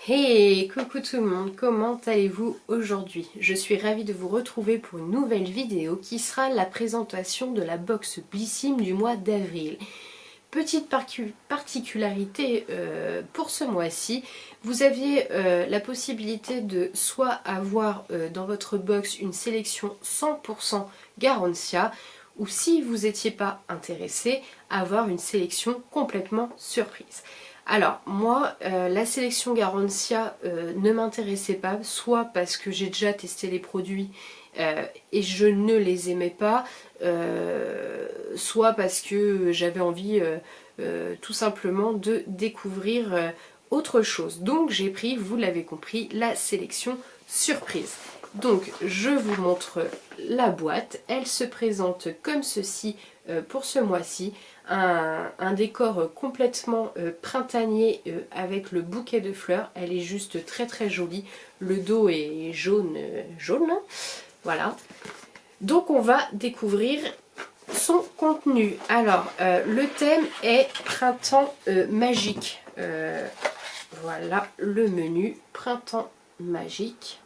Hey, coucou tout le monde, comment allez-vous aujourd'hui? Je suis ravie de vous retrouver pour une nouvelle vidéo qui sera la présentation de la box Blissim du mois d'avril. Petite particularité pour ce mois-ci, vous aviez la possibilité de soit avoir dans votre box une sélection 100% Garantia, ou si vous n'étiez pas intéressé, avoir une sélection complètement surprise. Alors moi, la sélection Garantia ne m'intéressait pas, soit parce que j'ai déjà testé les produits et je ne les aimais pas, soit parce que j'avais envie tout simplement de découvrir autre chose. Donc j'ai pris, vous l'avez compris, la sélection surprise. Donc je vous montre la boîte, elle se présente comme ceci pour ce mois-ci. Un décor complètement printanier avec le bouquet de fleurs, elle est juste très très jolie. Le dos est jaune, jaune, hein, voilà. Donc on va découvrir son contenu. Alors le thème est printemps magique. Voilà le menu printemps magique.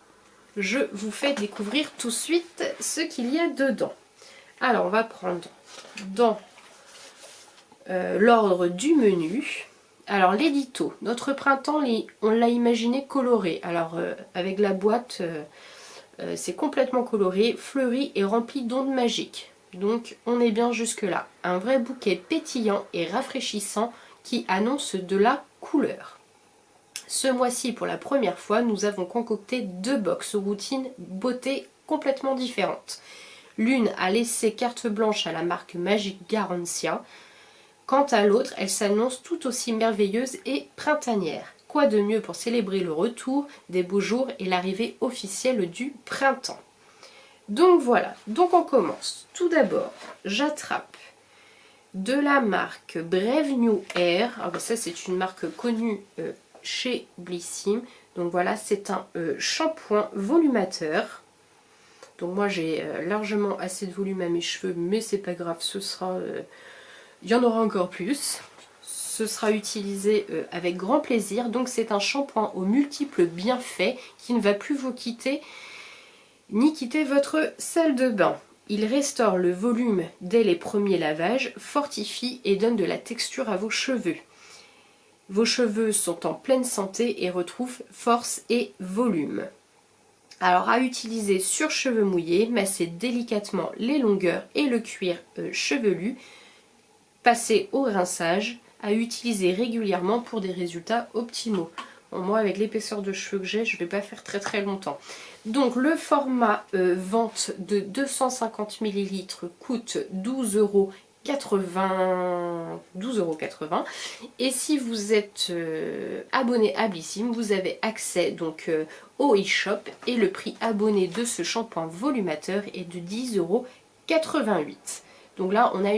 Je vous fais découvrir tout de suite ce qu'il y a dedans. Alors on va prendre dans l'ordre du menu. Alors l'édito, notre printemps, on l'a imaginé coloré. Alors avec la boîte, c'est complètement coloré, fleuri et rempli d'ondes magiques. Donc on est bien jusque là. Un vrai bouquet pétillant et rafraîchissant qui annonce de la couleur. Ce mois-ci, pour la première fois, nous avons concocté deux box routines beauté complètement différentes. L'une a laissé carte blanche à la marque Magic Garantia. Quant à l'autre, elle s'annonce tout aussi merveilleuse et printanière. Quoi de mieux pour célébrer le retour des beaux jours et l'arrivée officielle du printemps. Donc voilà, donc on commence. Tout d'abord, j'attrape de la marque Brave New Air. Alors ça c'est une marque connue chez Blissim. Donc voilà, c'est un shampoing volumateur. Donc moi j'ai largement assez de volume à mes cheveux, mais c'est pas grave, ce sera... il y en aura encore plus. Ce sera utilisé avec grand plaisir. Donc c'est un shampoing aux multiples bienfaits qui ne va plus vous quitter ni quitter votre salle de bain. Il restaure le volume dès les premiers lavages, fortifie et donne de la texture à vos cheveux. Vos cheveux sont en pleine santé et retrouvent force et volume. Alors à utiliser sur cheveux mouillés, massez délicatement les longueurs et le cuir chevelu. Passez au rinçage, à utiliser régulièrement pour des résultats optimaux. Bon, moi avec l'épaisseur de cheveux que j'ai, je ne vais pas faire très très longtemps. Donc le format vente de 250 ml coûte 12,80 €. Et si vous êtes abonné à Blissim, vous avez accès donc au e-shop et le prix abonné de ce shampoing volumateur est de 10,88 €. Donc là on a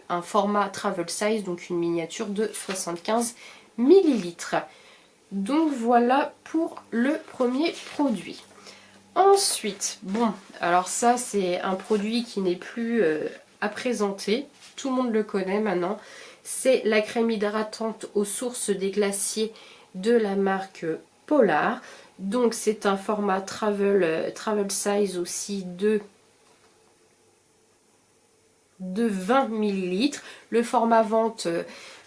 un format travel size, donc une miniature de 75 ml. Donc voilà pour le premier produit. Ensuite, bon, alors ça c'est un produit qui n'est plus à présenter, tout le monde le connaît maintenant. C'est la crème hydratante aux sources des glaciers de la marque Polar. Donc c'est un format travel size aussi de 20 ml. Le format vente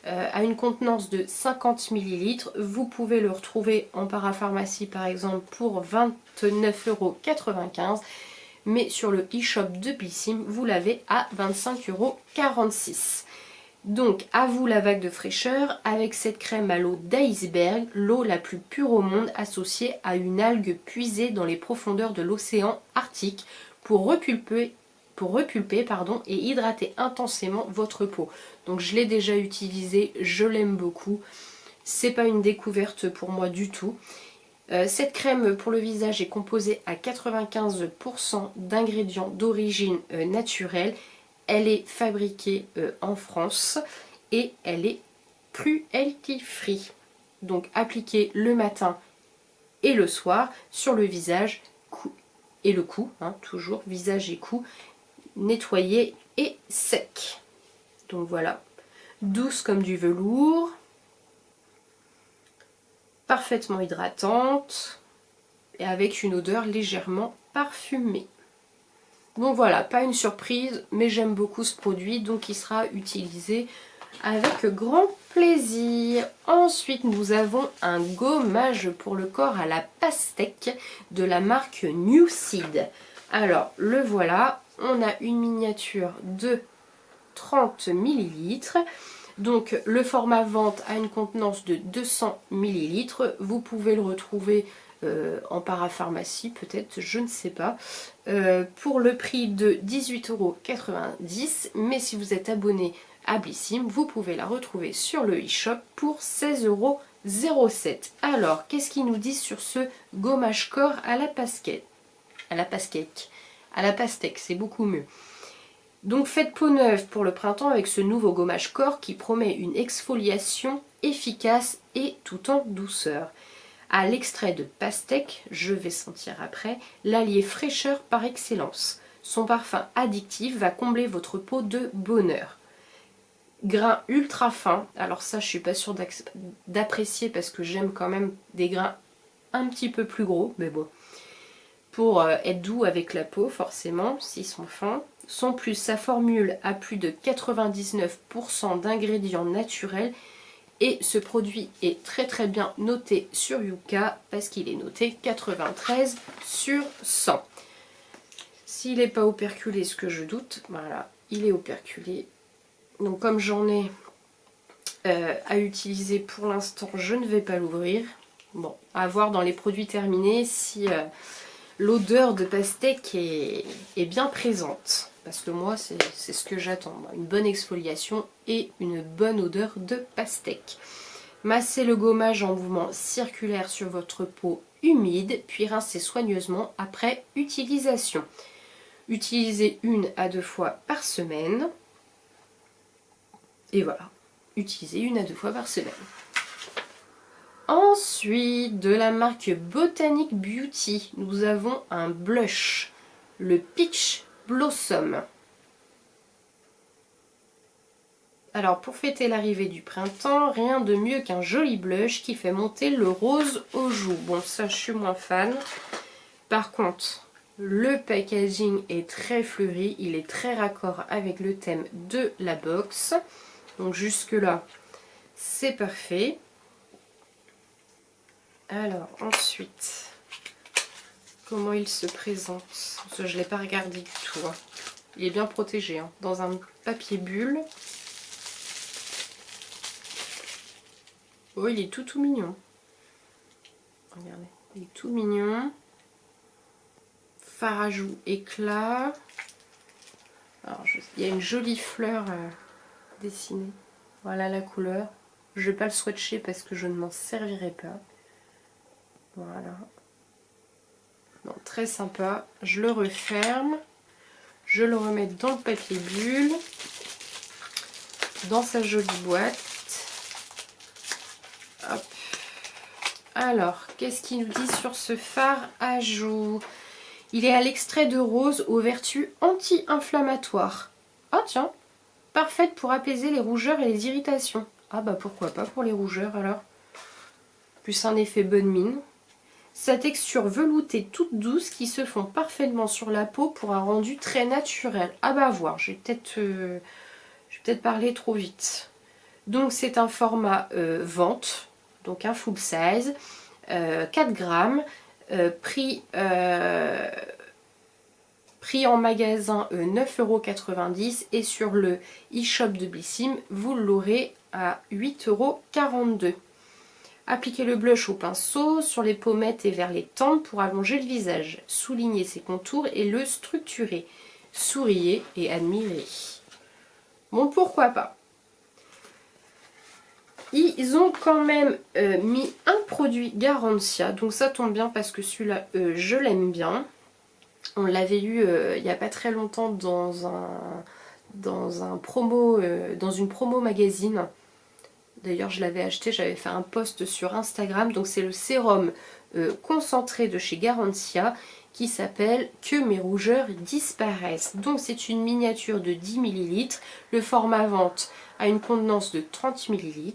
a une contenance de 50 ml. Vous pouvez le retrouver en parapharmacie par exemple pour 29,95 €. Mais sur le e-shop de Blissim, vous l'avez à 25,46 €. Donc à vous la vague de fraîcheur avec cette crème à l'eau d'iceberg, l'eau la plus pure au monde associée à une algue puisée dans les profondeurs de l'océan Arctique pour repulper et hydrater intensément votre peau. Donc je l'ai déjà utilisé, je l'aime beaucoup. C'est pas une découverte pour moi du tout. Cette crème pour le visage est composée à 95% d'ingrédients d'origine naturelle. Elle est fabriquée en France et elle est cruelty free. Donc appliquée le matin et le soir sur le visage et le cou, hein, toujours visage et cou, nettoyé et sec. Donc voilà, douce comme du velours. parfaitement hydratante et avec une odeur légèrement parfumée. Donc voilà, pas une surprise, mais j'aime beaucoup ce produit, donc il sera utilisé avec grand plaisir. Ensuite, nous avons un gommage pour le corps à la pastèque de la marque New Seed. Alors, le voilà, on a une miniature de 30 ml. Donc, le format vente a une contenance de 200 ml. Vous pouvez le retrouver en parapharmacie peut-être, je ne sais pas, pour le prix de 18,90 €, mais si vous êtes abonné à Blissim, vous pouvez la retrouver sur le e-shop pour 16,07 €. Alors, qu'est-ce qu'ils nous disent sur ce gommage corps à la pastèque? À la pastèque, c'est beaucoup mieux. Donc faites peau neuve pour le printemps avec ce nouveau gommage corps qui promet une exfoliation efficace et tout en douceur. À l'extrait de pastèque, je vais sentir après, l'allié fraîcheur par excellence. Son parfum addictif va combler votre peau de bonheur. Grain ultra fin, alors ça je suis pas sûre d'apprécier parce que j'aime quand même des grains un petit peu plus gros, mais bon. Pour être doux avec la peau forcément, s'ils sont fins. Son plus, sa formule a plus de 99% d'ingrédients naturels. Et ce produit est très très bien noté sur Yuka parce qu'il est noté 93 sur 100. S'il n'est pas operculé, ce que je doute, voilà, il est operculé. Donc comme j'en ai à utiliser pour l'instant, je ne vais pas l'ouvrir. Bon, à voir dans les produits terminés si l'odeur de pastèque est bien présente. Parce que moi, c'est ce que j'attends. Une bonne exfoliation et une bonne odeur de pastèque. Massez le gommage en mouvement circulaire sur votre peau humide, puis rincez soigneusement après utilisation. Utilisez 1 à 2 fois par semaine. Et voilà, utilisez 1 à 2 fois par semaine. Ensuite, de la marque Botanic Beauty, nous avons un blush, le Peach Blossom. Alors pour fêter l'arrivée du printemps, rien de mieux qu'un joli blush qui fait monter le rose aux joues. Bon, ça je suis moins fan. Par contre, le packaging est très fleuri, il est très raccord avec le thème de la box. Donc jusque là, c'est parfait. Alors ensuite, comment il se présente? Parce que je ne l'ai pas regardé du tout. Hein. Il est bien protégé, hein, dans un papier bulle. Oh, il est tout mignon. Regardez, il est tout mignon. Fard à joues éclat. Alors, il y a une jolie fleur dessinée. Voilà la couleur. Je ne vais pas le swatcher parce que je ne m'en servirai pas. Voilà. Non, très sympa. Je le referme. Je le remets dans le papier bulle. Dans sa jolie boîte. Hop. Alors, qu'est-ce qu'il nous dit sur ce fard à joues? Il est à l'extrait de rose aux vertus anti-inflammatoires. Ah tiens, parfaite pour apaiser les rougeurs et les irritations. Ah bah pourquoi pas pour les rougeurs alors. Plus un effet bonne mine. Sa texture veloutée toute douce qui se fond parfaitement sur la peau pour un rendu très naturel. Ah bah à voir, je vais peut-être parler trop vite. Donc c'est un format vente, donc un full size, 4 grammes, prix en magasin 9,90 € et sur le e-shop de Blissim, vous l'aurez à 8,42 €. Appliquez le blush au pinceau sur les pommettes et vers les tempes pour allonger le visage. Soulignez ses contours et le structurer. Souriez et admirez. Bon, pourquoi pas. Ils ont quand même mis un produit Garantia, donc ça tombe bien parce que celui-là, je l'aime bien. On l'avait eu il n'y a pas très longtemps dans une promo magazine. D'ailleurs, je l'avais acheté, j'avais fait un post sur Instagram. Donc c'est le sérum concentré de chez Garantia qui s'appelle « Que mes rougeurs disparaissent ». Donc c'est une miniature de 10 ml. Le format vente a une contenance de 30 ml.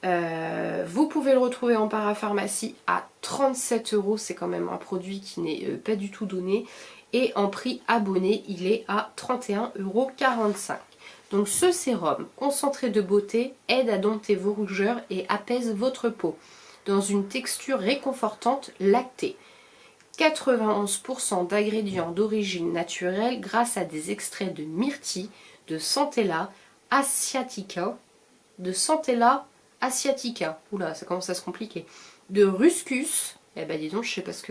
Vous pouvez le retrouver en parapharmacie à 37 €, c'est quand même un produit qui n'est pas du tout donné. Et en prix abonné, il est à 31,45 €. Donc ce sérum concentré de beauté aide à dompter vos rougeurs et apaise votre peau dans une texture réconfortante lactée. 91% d'ingrédients d'origine naturelle grâce à des extraits de myrtille, de Centella asiatica, oula ça commence à se compliquer, de ruscus, eh ben dis donc je sais pas ce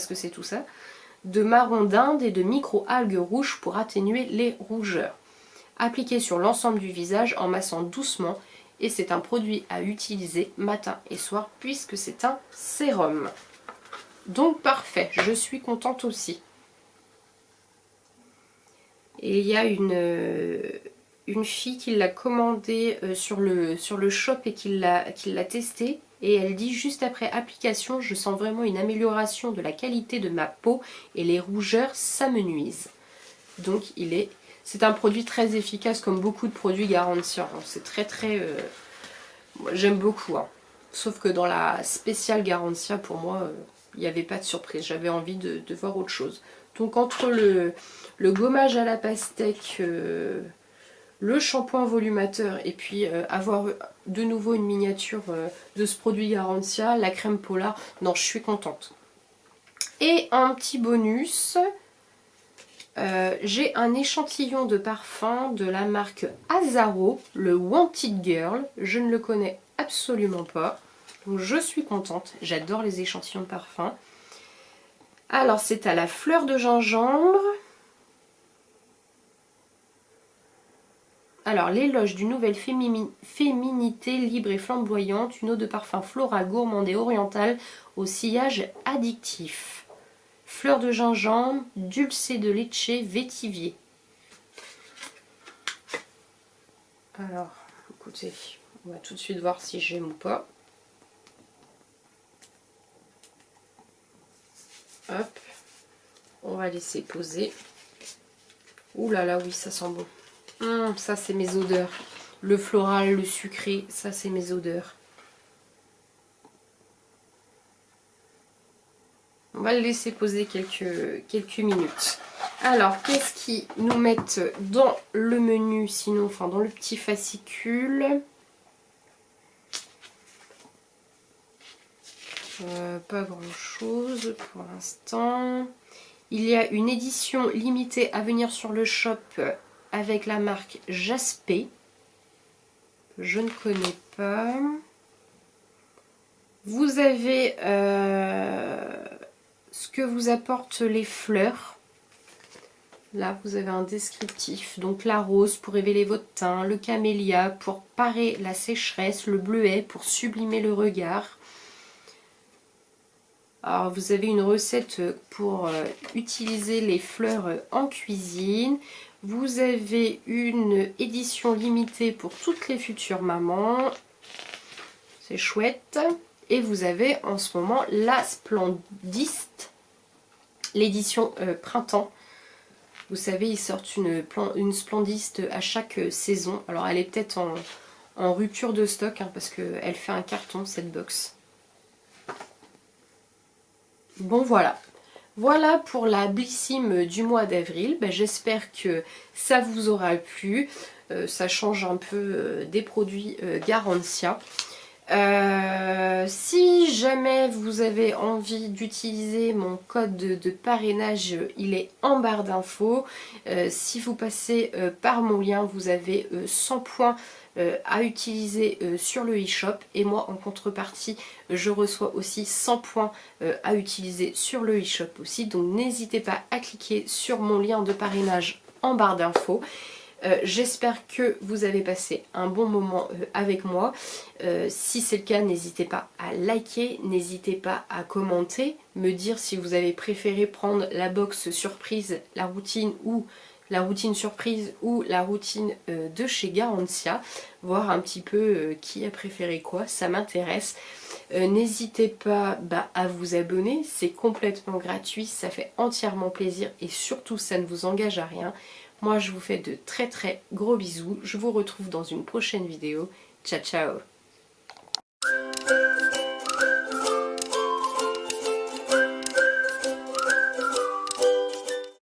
que c'est tout ça, de marron d'Inde et de micro-algues rouges pour atténuer les rougeurs. Appliqué sur l'ensemble du visage en massant doucement et c'est un produit à utiliser matin et soir puisque c'est un sérum. Donc parfait, je suis contente aussi. Et il y a une fille qui l'a commandé sur le shop et qui l'a testé. Et elle dit juste après application, je sens vraiment une amélioration de la qualité de ma peau et les rougeurs s'amenuisent. Donc c'est un produit très efficace comme beaucoup de produits Garantia. C'est très j'aime beaucoup. Hein. Sauf que dans la spéciale Garantia pour moi il n'y avait pas de surprise. J'avais envie de voir autre chose. Donc entre le gommage à la pastèque, le shampoing volumateur et puis avoir de nouveau une miniature de ce produit Garantia, la crème Polar, non je suis contente. Et un petit bonus, j'ai un échantillon de parfum de la marque Azaro, le Wanted Girl, je ne le connais absolument pas, donc je suis contente, j'adore les échantillons de parfum. Alors c'est à la fleur de gingembre. Alors, l'éloge d'une nouvelle féminité libre et flamboyante, une eau de parfum floral gourmande et orientale au sillage addictif. Fleur de gingembre, dulce de leche, vétivier. Alors, écoutez, on va tout de suite voir si j'aime ou pas. Hop, on va laisser poser. Ouh là là, oui, ça sent bon. Ça c'est mes odeurs. Le floral, le sucré, ça c'est mes odeurs. On va le laisser poser quelques minutes. Alors, qu'est-ce qu'ils nous mettent dans le menu sinon, enfin dans le petit fascicule? Pas grand chose pour l'instant. Il y a une édition limitée à venir sur le shop avec la marque Jaspé. Je ne connais pas. Vous avez ce que vous apportent les fleurs. Là, vous avez un descriptif. Donc la rose pour révéler votre teint, le camélia pour parer la sécheresse, le bleuet pour sublimer le regard. Alors vous avez une recette pour utiliser les fleurs en cuisine. Vous avez une édition limitée pour toutes les futures mamans. C'est chouette. Et vous avez en ce moment la Splendiste, l'édition printemps. Vous savez, ils sortent une Splendiste à chaque saison. Alors elle est peut-être en rupture de stock hein, parce qu'elle fait un carton cette box. Bon voilà. Voilà pour la Blissim du mois d'avril. Ben, j'espère que ça vous aura plu. Ça change un peu des produits Garantia. Si jamais vous avez envie d'utiliser mon code de parrainage, il est en barre d'infos. Si vous passez par mon lien, vous avez 100 points à utiliser sur le e-shop et moi en contrepartie je reçois aussi 100 points à utiliser sur le e-shop aussi, donc n'hésitez pas à cliquer sur mon lien de parrainage en barre d'infos. J'espère que vous avez passé un bon moment avec moi. Si c'est le cas, n'hésitez pas à liker, n'hésitez pas à commenter, me dire si vous avez préféré prendre la box surprise, la routine surprise ou la routine de chez Garantia, voir un petit peu qui a préféré quoi, ça m'intéresse. N'hésitez pas à vous abonner, c'est complètement gratuit, ça fait entièrement plaisir et surtout ça ne vous engage à rien. Moi je vous fais de très gros bisous, je vous retrouve dans une prochaine vidéo, ciao ciao.